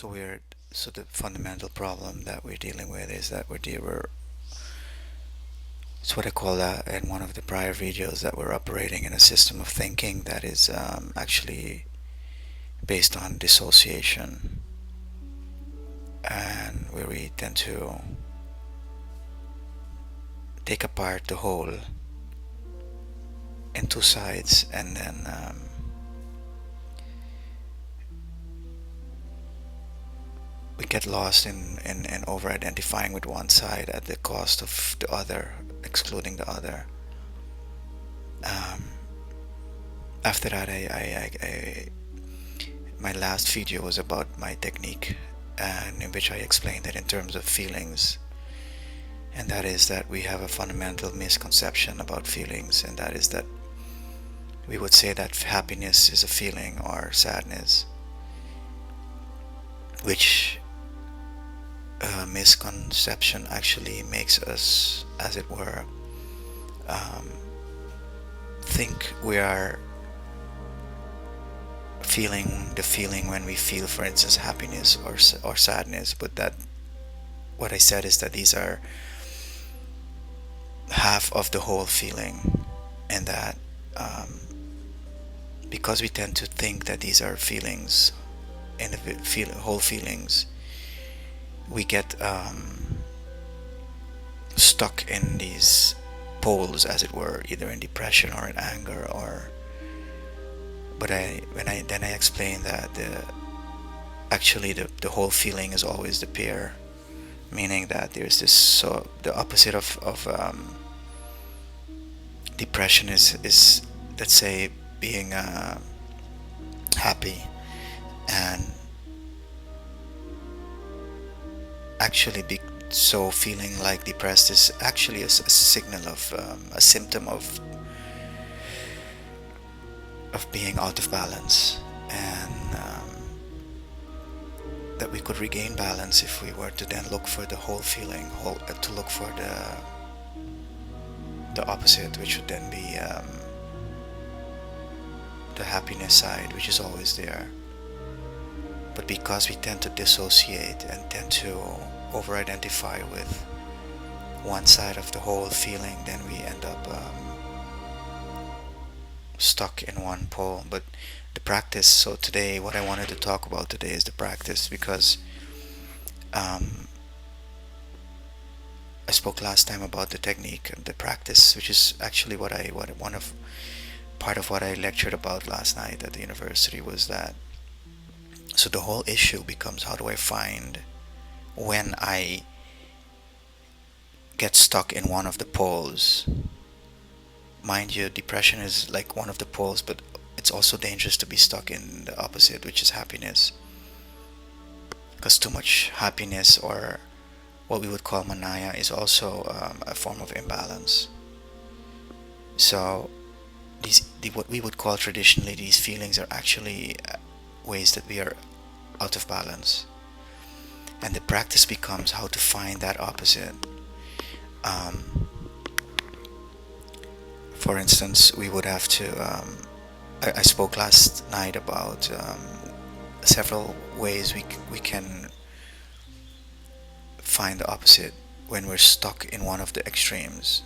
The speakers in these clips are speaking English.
So the fundamental problem that we're dealing with is that it's what I call that in one of the prior videos, that we're operating in a system of thinking that is actually based on dissociation, and where we tend to take apart the whole in two sides, and then we get lost in over identifying with one side at the cost of the other, excluding the other. Um, After that, my last video was about my technique, and in which I explained that in terms of feelings, and that is that we have a fundamental misconception about feelings, and that is that we would say that happiness is a feeling or sadness, which misconception actually makes us, as it were, um, think we are feeling the feeling when we feel, for instance, happiness or sadness. But that, what I said is that these are half of the whole feeling, and that because we tend to think that these are feelings and whole feelings, we get stuck in these poles, as it were, either in depression or in anger. Or but I explained that actually the whole feeling is always the pair, meaning that there's this, so the opposite of depression is, let's say, being happy, and actually so feeling like depressed is actually a signal of a symptom of being out of balance, and that we could regain balance if we were to then look for the whole feeling, to look for the opposite, which would then be the happiness side, which is always there. But because we tend to dissociate and tend to over-identify with one side of the whole feeling, then we end up stuck in one pole. But the practice, so today what I wanted to talk about today is the practice, because I spoke last time about the technique and the practice, which is actually what one of part of what I lectured about last night at the university, was that, so the whole issue becomes, how do I find when I get stuck in one of the poles? Mind you, depression is like one of the poles, but it's also dangerous to be stuck in the opposite, which is happiness, because too much happiness, or what we would call manaya, is also a form of imbalance. So what we would call traditionally, these feelings are actually ways that we are out of balance, and the practice becomes how to find that opposite. For instance, we would have to I spoke last night about several ways we can find the opposite when we're stuck in one of the extremes,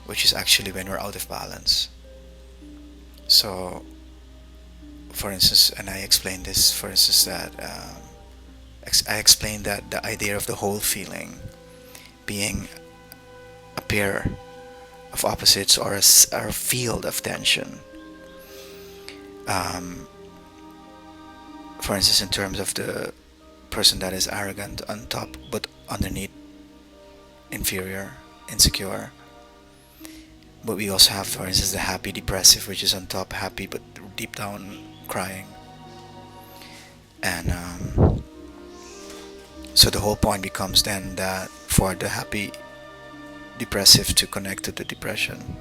which is actually when we're out of balance. So, for instance, and I explained this, for instance, that I explained that the idea of the whole feeling being a pair of opposites, or a field of tension. Um, for instance, in terms of the person that is arrogant on top, but underneath inferior, insecure. But we also have, for instance, the happy depressive, which is on top happy but deep down crying. And so the whole point becomes then that for the happy depressive to connect to the depression,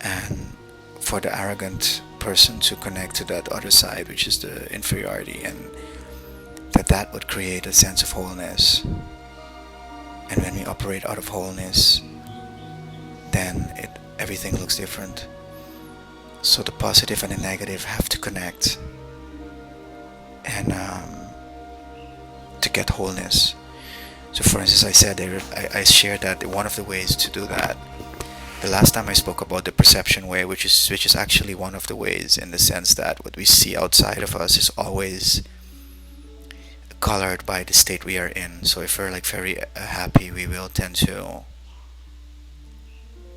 and for the arrogant person to connect to that other side, which is the inferiority, and that would create a sense of wholeness. And when we operate out of wholeness, then everything looks different. So the positive and the negative have to connect, and to get wholeness. So, for instance, I said I shared that one of the ways to do that. The last time I spoke about the perception way, which is actually one of the ways, in the sense that what we see outside of us is always colored by the state we are in. So if we're like very happy, we will tend to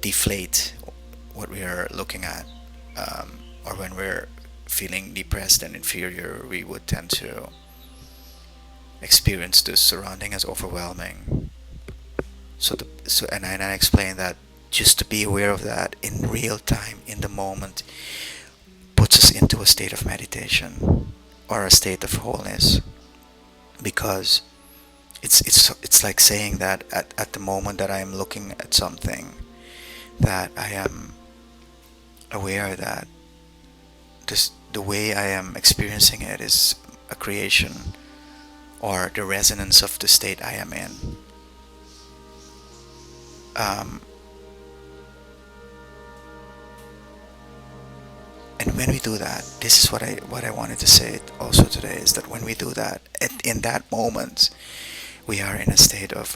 deflate what we are looking at, or when we're feeling depressed and inferior, we would tend to experience the surrounding as overwhelming. And I explained that just to be aware of that in real time, in the moment, puts us into a state of meditation or a state of wholeness, because it's like saying that at the moment that I am looking at something, that I am aware that the way I am experiencing it is a creation or the resonance of the state I am in. Um, and when we do that, this is what I wanted to say also today, is that when we do that, in that moment, we are in a state of,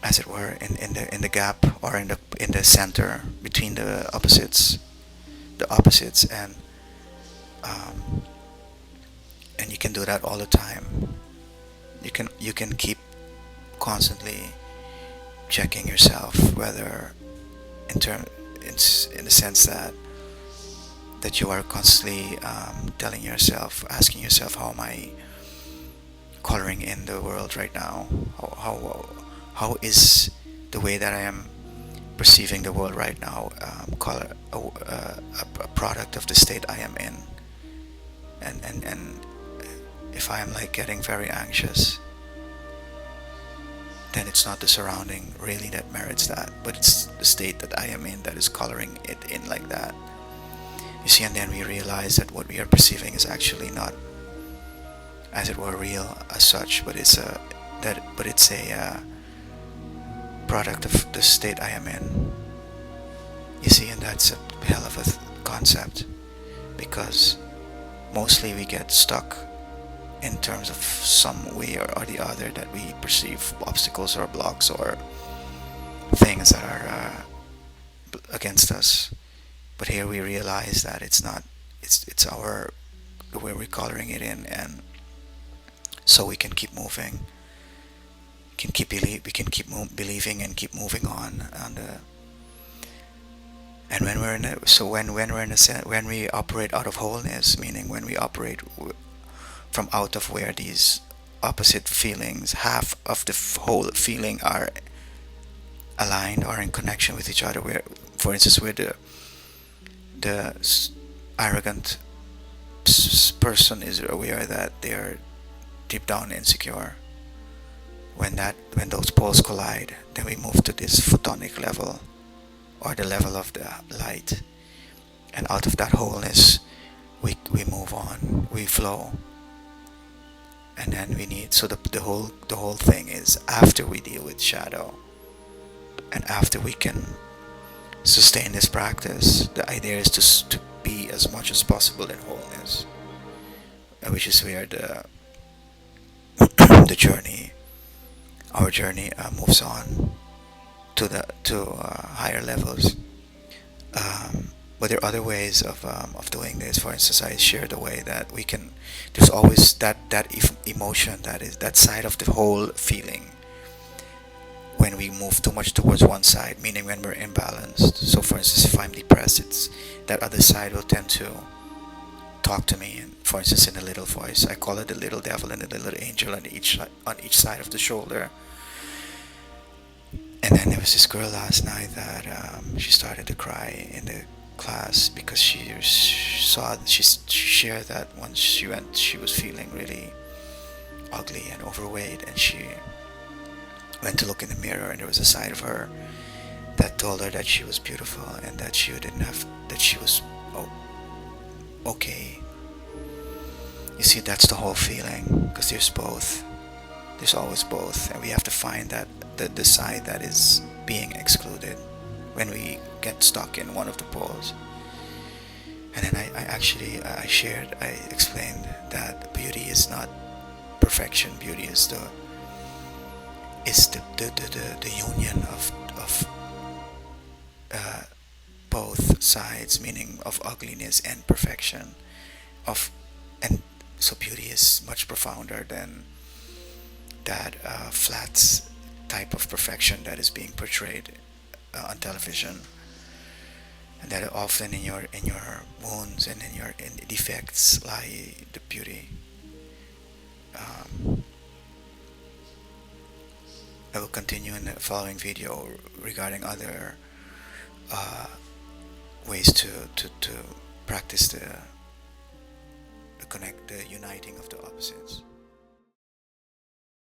as it were, in the gap, or in the center between the opposites, um, and you can do that all the time. You can keep constantly checking yourself, whether in term in the sense that you are constantly telling yourself, asking yourself, how am I coloring in the world right now? How is the way that I am perceiving the world right now, color a product of the state I am in? And if I am like getting very anxious, then it's not the surrounding really that merits that, but it's the state that I am in that is coloring it in like that. You see, and then we realize that what we are perceiving is actually not, as it were, real as such, but it's a product of the state I am in. You see, and that's a hell of a concept, because mostly we get stuck in terms of some way or the other, that we perceive obstacles or blocks or things that are against us. But here we realize that it's not. It's our the way we're coloring it in, and so we can keep moving. We can keep believing and keep moving on. And when we're in so when we're in when we operate out of wholeness, meaning when we operate from out of where these opposite feelings, half of the whole feeling, are aligned or in connection with each other, where, for instance, where the arrogant person is aware that they are deep down insecure. When those poles collide, then we move to this photonic level, or the level of the light, and out of that wholeness, we move on, we flow. And then we need, so the whole thing is, after we deal with shadow, and after we can sustain this practice, the idea is to be as much as possible in wholeness, which is where the journey our journey moves on to higher levels. But there are other ways of doing this. For instance, I shared the way that we can. There's always that emotion, that is that side of the whole feeling. When we move too much towards one side, meaning when we're imbalanced. So, for instance, if I'm depressed, it's that other side will tend to talk to me. And for instance, in a little voice, I call it the little devil and the little angel on each side of the shoulder. And then there was this girl last night that she started to cry in the class, because she shared that once she was feeling really ugly and overweight, and she went to look in the mirror, and there was a side of her that told her that she was beautiful, and that she was okay. You see, that's the whole feeling, because there's both. There's always both, and we have to find that the side that is being excluded when we get stuck in one of the poles. And then I shared, I explained that beauty is not perfection. Beauty is the union of uh, both sides, meaning of ugliness and perfection. Of and so beauty is much profounder than that flat type of perfection that is being portrayed on television, and that often in your wounds and in your in defects lie the beauty. Um, I will continue in the following video regarding other uh, ways to practice the connect the uniting of the opposites.